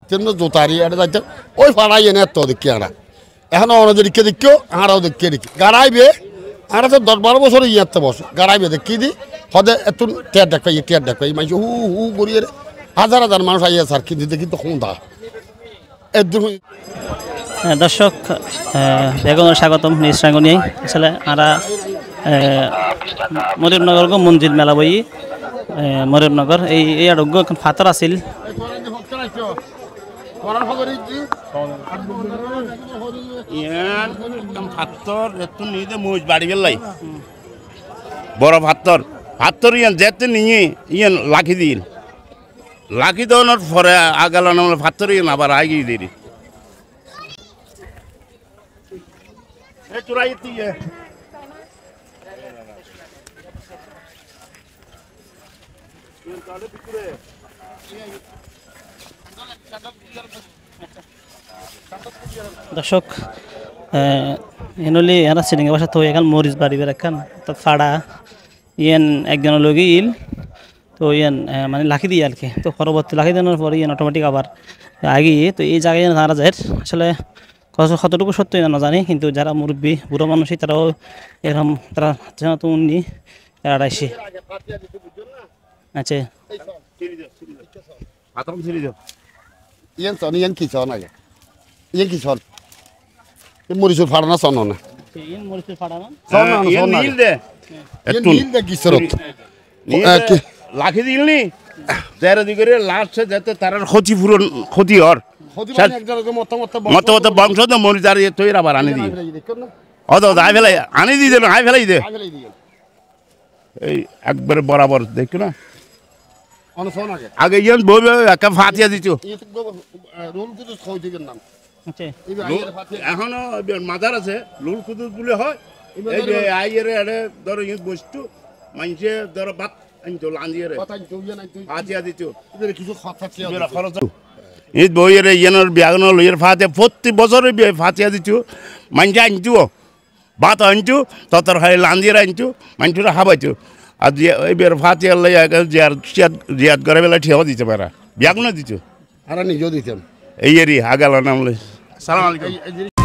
তেমনি জোতারি এটা যাইতে ওই ফাড়াই এনে এত দেখি আনা এখন অনজে দিকে দেখিও আরাও দেখিয়ে দেখি গাড়াইবে আর তো 10-12 বছর ইয়াতে বসে গাড়াইবে দেখি দি হদে এত টিয়ার দেখাই মাইছে হু হু করিয়ে হাজার হাজার মানুষ আইয়া স্যার কিন্তু দেখি তো খুঁদা এদুর দর্শক বেগমের স্বাগতম নিউজ রাঙ্গুনি আসলে আমরা মরিয়মনগর মন্দির মেলা বই মরিয়মনগর এই আরোগ্য এখন ফাতর আছিল ফাতর এত নিয়ে মুজ বাড়ি গেলাই বড় ফাতর ফাতর ইয়ান যেতে নিয়ে ইয়ান লাখি দিন লাখি দেওয়ানোর পরে আগালানো ফাতর ইয়ান আবার আগিয়ে দিন চুরাই দিয়ে দর্শক এনলি এরা সিলিংয়ে বসা তো এখান মরিচ বাড়ি বেড়াখান তো ফাড়া ইয়ান একজন লোক ইল তো ইয়ান মানে লাখি দিয়ে আর কি তো পরবর্তী লাখি দেওয়ার পরে ইয়ান অটোমেটিক আবার আগিয়ে তো এই জায়গায় তারা যায় আসলে কতটুকু সত্য না জানি কিন্তু যারা মুরব্বী বুড়ো মানুষই তারাও এরকম তারা যেন তো উনি আড়াইশি আচ্ছা ইয়ান চন ইয়ান কি চন আগে ইয়ান কি চন মরিচুর ফাড়া না চন না মরিচুর ফাড়া না নীল দে একটু নীল দে কিসরত লাখি দিলনি যারা দিকে লাস্টে যাতে তার ক্ষতি পূরণ ক্ষতি হর মত বংশ তো মরি যার তৈরি আবার আনি দিই অত আই ফেলাই আনি দিয়ে দেবেন আই ফেলাই দে এই একবারে বরাবর দেখো না আগে ইয়ান বইবে একটা ফাতিয়া দিত এখনো মাদার আছে লুল কুদুস বলে হয় এই যে আইয়ের এড়ে ধরো ইয়ে বস্তু মানুষে ধরো ভাত আনতো লাঞ্জিয়ে ফাতিয়া দিত কিছু খরচ ঈদ বইয়ের ইয়ানোর বিয়াগন লইয়ের ফাতিয়া প্রতি বছরে ফাতিয়া দিত মানুষে আনতো ভাত আনতো ততর হয় লাঞ্জিয়ে আনতো মানুষরা হাবাইতো আর এইবার ফাতিয়া লাই জিয়াদ করে বেলা ঠিয়াও দিতে পারা বিয়াগুনো দিত আর নিজেও দিতাম এই এরি আগাল নাম সালাম আলাইকুম